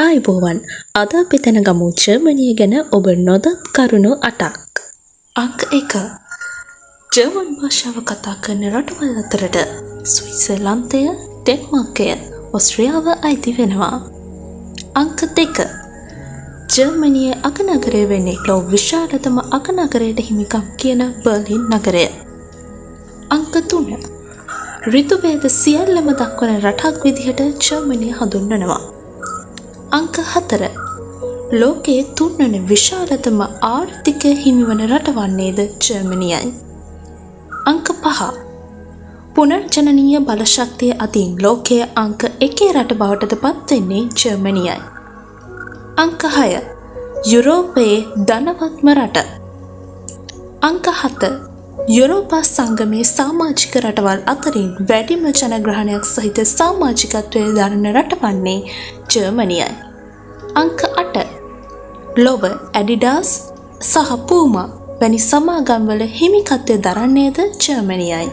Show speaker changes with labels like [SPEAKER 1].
[SPEAKER 1] ආයුබෝවන් අද අපි දැනගමු ජර්මනිය ගැන ඔබ නොදත් කරුණු 8ක්. අංක 1. ජර්මන් භාෂාව කතා කරන රටවල් අතරට ස්විට්සර්ලන්තය, ඩෙන්මාර්කය, ඕස්ට්‍රියාව අයිති වෙනවා. අංක 2. ජර්මනියේ අගනගරය වෙන්නේ ලොව විශාලතම අගනගරයට හිමිකම් කියන බර්ලින් නගරය. අංක 3. ඍතු භේද සියල්ලම දක්වන රටක් විදිහට ජර්මනිය හඳුන්වනවා. අංක 4. ලෝකයේ 3 වන විශාලතම ආර්ථික හිමිවන රට වන්නේද ජර්මනියයි. අංක 5. පුනර්ජනනීය බලශක්තිය අතින් ලෝකයේ අංක 1 රට බවට පත් වෙන්නේ ජර්මනියයි. අංක 6. යුරෝපයේ ධනවත්ම රට. අංක 7. යුරෝපා සංගමයේ සමාජික රටවල් අතරින් වැඩිම ජනග්‍රහණයක් සහිත සමාජිකත්වයේ දරන රට වන්නේ ජර්මනියයි. අංක 8. ලොව ඇඩිඩාස් සහ පූමා වැනි සමාගම්වල හිමිකත්වය දරන්නේද ජර්මනියයි.